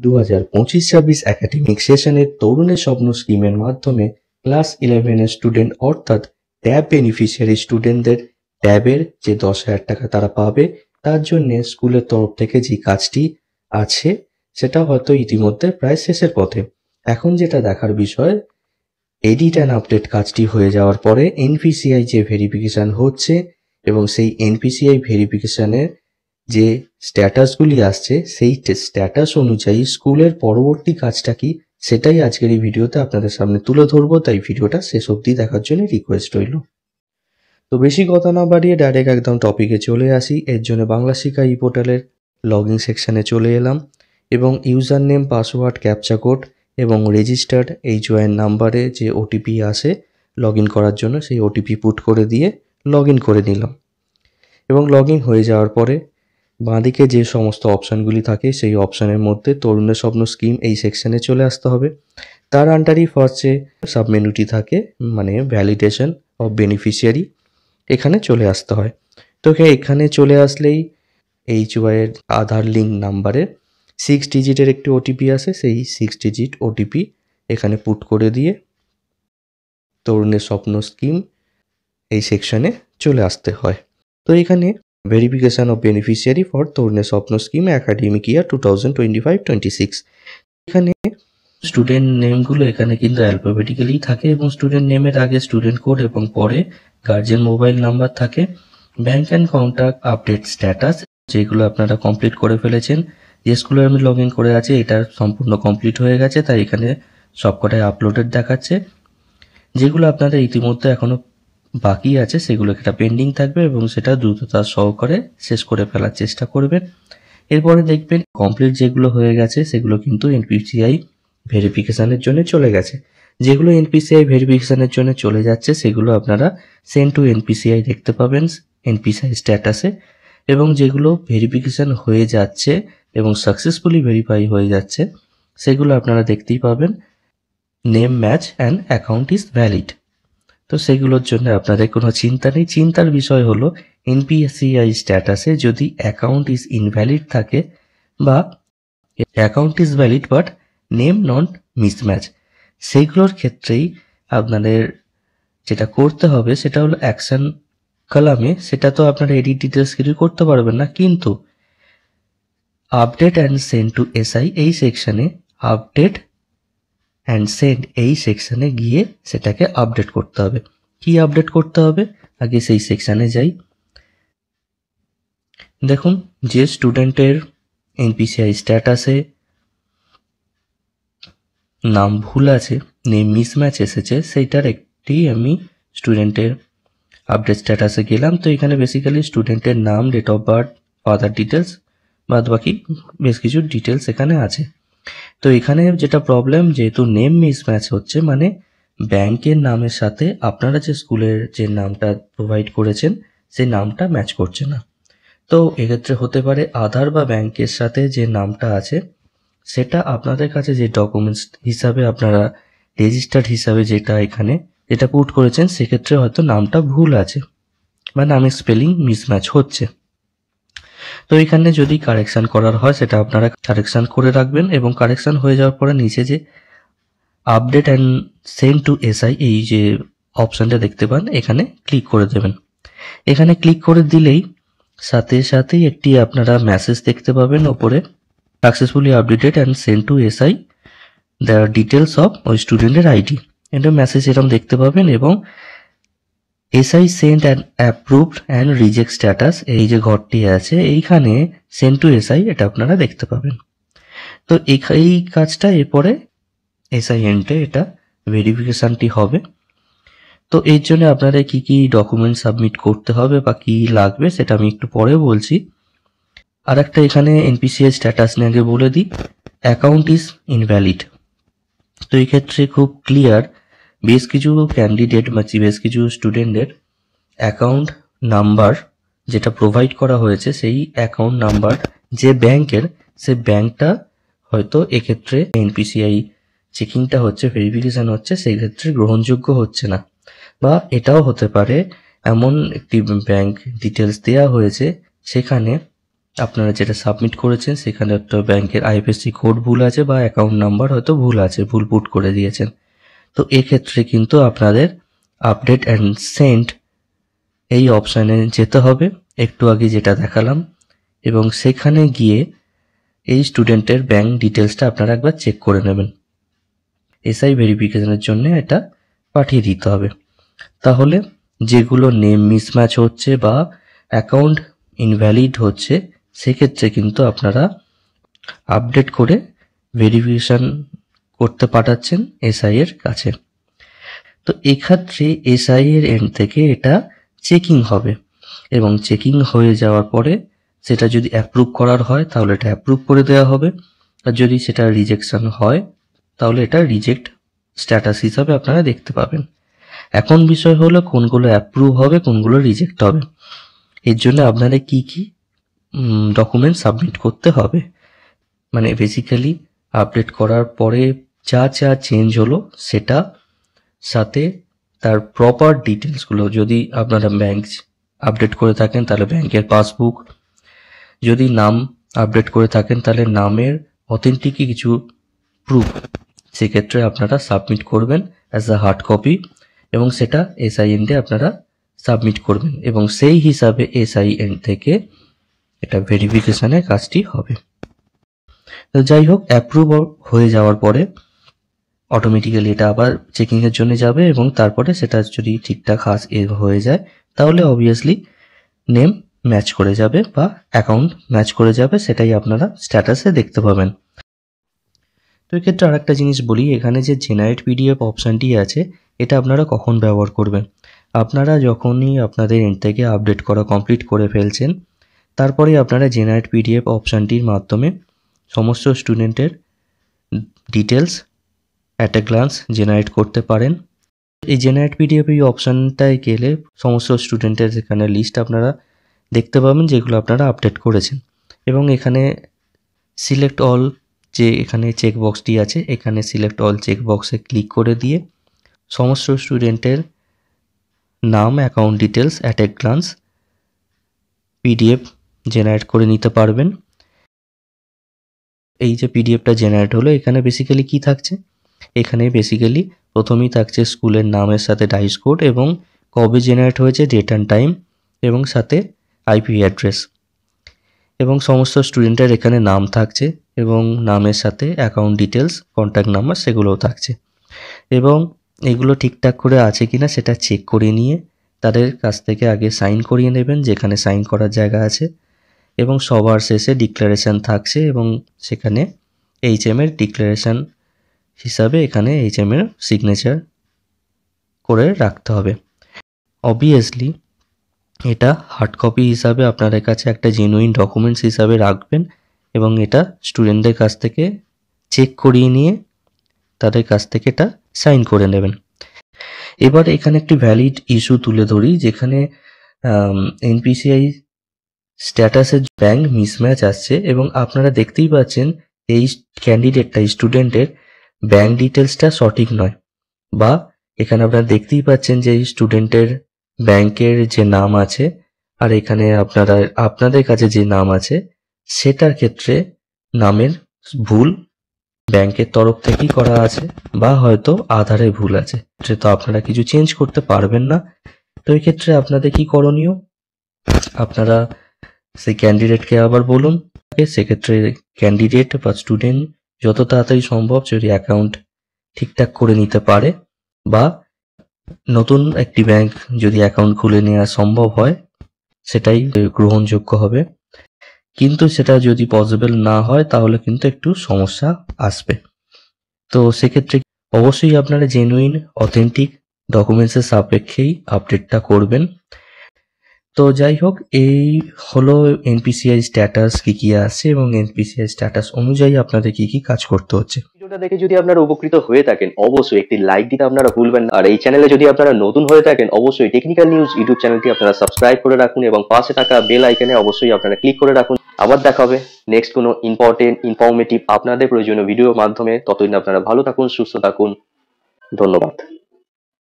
2025-26 academic সেশনের তরুণের স্বপ্ন স্কিমের মাধ্যমে ক্লাস 11 এর স্টুডেন্ট অর্থাৎ ট্যাব বেনিফিশিয়ারি স্টুডেন্টদের ট্যাবের যে 10,000 টাকা তারা পাবে, তার জন্য স্কুলের তরফ থেকে যে কাজটি আছে সেটা হয়তো ইতিমধ্যে প্রায় শেষের পথে। এখন যেটা দেখার বিষয়, এডিট অ্যান্ড আপডেট কাজটি হয়ে যাওয়ার পরে এনপিসিআই যে ভেরিফিকেশন হচ্ছে এবং সেই এনপিসিআই ভেরিফিকেশনের যে স্ট্যাটাসগুলি আসছে সেই স্ট্যাটাস অনুযায়ী স্কুলের পরবর্তী কাজটা কি সেটাই আজকের এই ভিডিওতে আপনাদের সামনে তুলে ধরবো, তাই ভিডিওটা শেষ অবধি দেখার জন্য রিকোয়েস্ট রইল। তো বেশি কথা না বাড়িয়ে ডাইরেক্ট একদম টপিকে চলে আসি। এর জন্য বাংলা শিক্ষা ই পোর্টালের লগ ইন সেকশানে চলে এলাম এবং user name, password, captcha code এবং রেজিস্টার্ড HYN নাম্বারে যে ওটিপি আসে লগ ইন করার জন্য সেই ওটিপি পুট করে দিয়ে লগ ইন করে নিলাম। এবং লগ ইন হয়ে যাওয়ার পরে বাঁদিকে যে সমস্ত অপশানগুলি থাকে সেই অপশানের মধ্যে তরুণের স্বপ্ন স্কিম এই সেকশানে চলে আসতে হবে। তার আন্ডারই ফার্স্ট যে সাবমেনুটি থাকে মানে ভ্যালিডেশন অফ বেনিফিশিয়ারি, এখানে চলে আসতে হয়। তো এখানে চলে আসলেই HY এর আধার লিঙ্ক নাম্বারে 6 ডিজিটের একটি ওটিপি আসে, সেই 6 ডিজিট ওটিপি এখানে পুট করে দিয়ে তরুণের স্বপ্ন স্কিম এই সেকশানে চলে আসতে হয়। তো এখানে ভেরিফিকেশন অফ বেনিফিশিয়ারি ফর তরুণের স্বপ্ন স্কিম একাডেমিক ইয়ার 2025-26। এখানে স্টুডেন্ট নেমগুলো এখানে কিন্তু অ্যালফাবেটিক্যালি থাকে এবং স্টুডেন্ট নেমের আগে স্টুডেন্ট কোড এবং পরে গার্জেন মোবাইল নাম্বার থাকে। Bank and contact update status যেগুলো আপনারা কমপ্লিট করে ফেলেছেন। যে স্কুলে আমি লগ ইন করে আছি এটা সম্পূর্ণ কমপ্লিট হয়ে গেছে, তাই এখানে সবকটাই আপলোডেড দেখাচ্ছে। যেগুলো আপনারা ইতিমধ্যে এখনও বাকি আছে সেগুলো একটা পেন্ডিং থাকবে এবং সেটা দ্রুততার সহকারে শেষ করে ফেলার চেষ্টা করবেন। এরপরে দেখবেন কমপ্লিট যেগুলো হয়ে গেছে সেগুলো কিন্তু এনপিসিআই ভেরিফিকেশানের জন্য চলে গেছে। যেগুলো এনপিসিআই ভেরিফিকেশানের জন্য চলে যাচ্ছে সেগুলো আপনারা সেন্ড টু এনপিসিআই দেখতে পাবেন এনপিসিআই স্ট্যাটাসে, এবং যেগুলো ভেরিফিকেশান হয়ে যাচ্ছে এবং সাকসেসফুলি ভেরিফাই হয়ে যাচ্ছে সেগুলো আপনারা দেখতেই পাবেন name match and account is valid. তো সেগুলোর জন্য আপনাদের কোনো চিন্তা নেই। চিন্তার বিষয় হলো এনপিসিআই স্ট্যাটাসে যদি অ্যাকাউন্ট ইজ ইনভ্যালিড থাকে বা account is valid but name not mismatch, সেইগুলোর ক্ষেত্রেই আপনাদের যেটা করতে হবে সেটা হলো অ্যাকশন কলামে, সেটা তো আপনারা এডিট ডিটেলস কিছু করতে পারবেন না, কিন্তু update and send to SI এই সেকশানে আপডেট অ্যান্ড সেন্ড এই সেকশানে গিয়ে সেটাকে আপডেট করতে হবে। কি আপডেট করতে হবে আগে সেই সেকশানে যাই। দেখুন যে স্টুডেন্টের এনপিসিআই স্ট্যাটাসে নাম ভুল আছে, নেম মিসম্যাচ এসেছে, সেইটার একটি আমি স্টুডেন্টের আপডেট স্ট্যাটাসে গেলাম। তো এখানে বেসিক্যালি স্টুডেন্টের নাম, date of birth, father details, বাদ বাকি বেশ কিছু ডিটেলস এখানে আছে। তো এখানে যেটা প্রবলেম, যেহেতু নেম মিসম্যাচ হচ্ছে মানে ব্যাংকের নামের সাথে আপনারা যে স্কুলের যে নামটা প্রোভাইড করেছেন সেই নামটা ম্যাচ করছে না। তো এক্ষেত্রে হতে পারে আধার বা ব্যাংকের সাথে যে নামটা আছে সেটা আপনাদের কাছে যে ডকুমেন্টস হিসাবে আপনারা রেজিস্টার্ড হিসাবে যেটা পুট করেছেন সেক্ষেত্রে হয়তো নামটা ভুল আছে বা নামের স্পেলিং মিসম্যাচ হচ্ছে। তো এখানে যদি কারেকশান করার হয় সেটা আপনারা কারেকশান করে রাখবেন এবং কারেকশান হয়ে যাওয়ার পরে নিচে যে update and send to SI এই যে অপশানটা দেখতে পান এখানে ক্লিক করে দেবেন। এখানে ক্লিক করে দিলেই সাথে সাথেই একটি আপনারা মেসেজ দেখতে পাবেন ওপরে, successfully updated and send to SI the details of ওই স্টুডেন্টের আইডি, এটা মেসেজ এরকম দেখতে পাবেন। এবং SI send and approved and reject status এই যে ঘরটি আছে এইখানে সেন্ড টু এসআই এটা আপনারা দেখতে পাবেন। তো এই কাজটা এরপরে এসআই এন্ডে এটা ভেরিফিকেশানটি হবে। তো এর জন্য আপনাদের কি কি ডকুমেন্ট সাবমিট করতে হবে বা কি লাগবে সেটা আমি একটু পরে বলছি। আর একটা এখানে এনপিসিআই স্ট্যাটাস নিয়ে আগে বলে দিই, অ্যাকাউন্ট ইজ ইনভ্যালিড। তো এই ক্ষেত্রে খুব ক্লিয়ার, বেশ কিছু ক্যান্ডিডেট বা বেশ কিছু স্টুডেন্টের অ্যাকাউন্ট নাম্বার যেটা প্রোভাইড করা হয়েছে সেই অ্যাকাউন্ট নাম্বার যে ব্যাংকের, সে ব্যাংকটা হয়তো এক্ষেত্রে এনপিসিআই চেকিংটা হচ্ছে, ভেরিফিকেশান হচ্ছে, সেই ক্ষেত্রে গ্রহণযোগ্য হচ্ছে না। বা এটাও হতে পারে এমন একটি ব্যাংক ডিটেলস দেওয়া হয়েছে সেখানে আপনারা যেটা সাবমিট করেছেন সেখানে একটা ব্যাংকের আইএফএসসি কোড ভুল আছে বা অ্যাকাউন্ট নাম্বার হয়তো ভুল আছে, ভুল পুট করে দিয়েছেন। তো এক্ষেত্রে কিন্তু আপনাদের আপডেট অ্যান্ড সেন্ড এই অপশানে যেতে হবে, একটু আগে যেটা দেখালাম, এবং সেখানে গিয়ে এই স্টুডেন্টের ব্যাংক ডিটেলসটা আপনারা একবার চেক করে নেবেন। এসআই ভেরিফিকেশনের জন্য এটা পাঠিয়ে দিতে হবে। তাহলে যেগুলো নেম মিসম্যাচ হচ্ছে বা অ্যাকাউন্ট ইনভ্যালিড হচ্ছে সেক্ষেত্রে কিন্তু আপনারা আপডেট করে ভেরিফিকেশান করতে পাঠাচ্ছেন এসআই এর কাছে। তো এক্ষেত্রে এসআই এর এন্ড থেকে এটা চেকিং হবে এবং চেকিং হয়ে যাওয়ার পরে সেটা যদি অ্যাপ্রুভ করার হয় তাহলে এটা অ্যাপ্রুভ করে দেওয়া হবে, আর যদি সেটা রিজেকশন হয় তাহলে এটা রিজেক্ট স্ট্যাটাস হিসাবে আপনারা দেখতে পাবেন। এখন বিষয় হলো কোনগুলো অ্যাপ্রুভ হবে কোনগুলো রিজেক্ট হবে। এর জন্য আপনাদের কি কি ডকুমেন্ট সাবমিট করতে হবে, মানে বেসিক্যালি আপডেট করার পরে যা যা চেঞ্জ হলো সেটা সাথে তার প্রপার ডিটেলসগুলো, যদি আপনারা ব্যাংক আপডেট করে থাকেন তাহলে ব্যাংকের পাসবুক, যদি নাম আপডেট করে থাকেন তাহলে নামের অথেন্টিক কিছু প্রুফ সেক্ষেত্রে আপনারা সাবমিট করবেন অ্যাজ আ হার্ড কপি এবং সেটা এসআইএনডে আপনারা সাবমিট করবেন এবং সেই হিসাবে এসআইএন থেকে এটা ভেরিফিকেশনের কাজটি হবে। তো যাই হোক, অ্যাপ্রুভ হয়ে যাওয়ার পরে অটোমেটিক্যালি এটা আবার চেকিংয়ের জন্য যাবে এবং তারপরে সেটা যদি ঠিকঠাক হয়ে যায় তাহলে অবভিয়াসলি নেম ম্যাচ করে যাবে বা অ্যাকাউন্ট ম্যাচ করে যাবে, সেটাই আপনারা স্ট্যাটাসে দেখতে পাবেন। তো এক্ষেত্রে আর একটা জিনিস বলি, এখানে যে জেনারেট পিডিএফ অপশানটি আছে এটা আপনারা কখন ব্যবহার করবেন। আপনারা যখনই আপনাদের এন্ড থেকে আপডেট করা কমপ্লিট করে ফেলছেন তারপরে আপনারা জেনারেট পিডিএফ অপশানটির মাধ্যমে সমস্ত স্টুডেন্টের details at a glance generate করতে পারেন। এই জেনারেট পিডিএফ এই অপশানটায় গেলে সমস্ত স্টুডেন্টের এখানে লিস্ট আপনারা দেখতে পাবেন যেগুলো আপনারা আপডেট করেছেন এবং এখানে সিলেক্ট অল যে এখানে চেকবক্সটি আছে এখানে সিলেক্ট অল চেকবক্সে ক্লিক করে দিয়ে সমস্ত স্টুডেন্টের নাম account details at a glance PDF generate করে নিতে পারবেন। এই যে পিডিএফটা জেনারেট হলো এখানে বেসিক্যালি কি থাকছে, এখানে বেসিক্যালি প্রথমেই থাকছে স্কুলের নামের সাথে ডাইস কোড এবং কবে জেনারেট হয়েছে ডেট অ্যান্ড টাইম এবং সাথে আইপি অ্যাড্রেস এবং সমস্ত স্টুডেন্টের এখানে নাম থাকছে এবং নামের সাথে অ্যাকাউন্ট ডিটেলস কন্ট্যাক্ট নাম্বার সেগুলোও থাকছে এবং এগুলো ঠিকঠাক করে আছে কিনা সেটা চেক করে নিয়ে তাদের কাছ থেকে আগে সাইন করিয়ে নেবেন যেখানে সাইন করার জায়গা আছে এবং সবার শেষে ডিক্লারেশন থাকছে এবং সেখানে এইচএম এর ডিক্লারেশন হিসাবে এখানে এইচএম এর সিগনেচার করে রাখতে হবে। অবভিয়াসলি এটা হার্ড কপি হিসাবে আপনাদের কাছে একটা জেনুইন ডকুমেন্টস হিসাবে রাখবেন এবং এটা স্টুডেন্টদের কাছ থেকে চেক করিয়ে নিয়ে তাদের কাছ থেকে এটা সাইন করে নেবেন। এবার এখানে একটি ভ্যালিড ইস্যু তুলে ধরি যেখানে এনপিসিআই স্ট্যাটাসের ব্যাংক মিসম্যাচ আসছে এবং আপনারা দেখতেই পাচ্ছেন এই ক্যান্ডিডেটটা স্টুডেন্টের ব্যাংক ডিটেলসটা সঠিক নয় বা এখানে আপনারা দেখতেই পাচ্ছেন যে এই স্টুডেন্টের ব্যাংকের যে নাম আছে আর এখানে আপনাদের কাছে যে নাম আছে সেটার ক্ষেত্রে নামের ভুল ব্যাংকের তরফ থেকেই করা আছে বা হয়তো আধারে ভুল আছে, তো আপনারা কিছু চেঞ্জ করতে পারবেন না। তো এই ক্ষেত্রে আপনাদের কি করণীয়, আপনারা সেই ক্যান্ডিডেটকে আবার বলুন, সেক্ষেত্রে ক্যান্ডিডেট বা স্টুডেন্ট যত তাড়াতাড়ি সম্ভব যদি অ্যাকাউন্ট ঠিকঠাক করে নিতে পারে বা নতুন একটি ব্যাংক যদি অ্যাকাউন্ট খুলে নেওয়া সম্ভব হয় সেটাই গ্রহণযোগ্য হবে, কিন্তু সেটা যদি পসিবল না হয় তাহলে কিন্তু একটু সমস্যা আসবে। তো সেক্ষেত্রে অবশ্যই আপনারা জেনুইন অথেন্টিক ডকুমেন্টসের সাপেক্ষেই আপডেটটা করবেন। তো যাই হোক, এই হলো এনপিসিআই স্ট্যাটাস কি আসছে এবং এনপিসিআই স্ট্যাটাস অনুযায়ী আপনাদের কি কাজ করতে হচ্ছে। ভিডিওটা দেখে যদি আপনারা উপকৃত হয়ে থাকেন অবশ্যই একটি লাইক দিতে আপনারা ভুলবেন না, আর এই চ্যানেলে যদি আপনারা নতুন হয়ে থাকেন অবশ্যই টেকনিক্যাল নিউজ ইউটিউব চ্যানেলটি আপনারা সাবস্ক্রাইব করে রাখুন এবং পাশে থাকা বেল আইকনে অবশ্যই আপনারা ক্লিক করে রাখুন। আবার দেখা হবে নেক্সট কোনো ইনফরমেটিভ আপনাদের প্রয়োজনীয় ভিডিওর মাধ্যমে। ততদিন আপনারা ভালো থাকুন, সুস্থ থাকুন, ধন্যবাদ।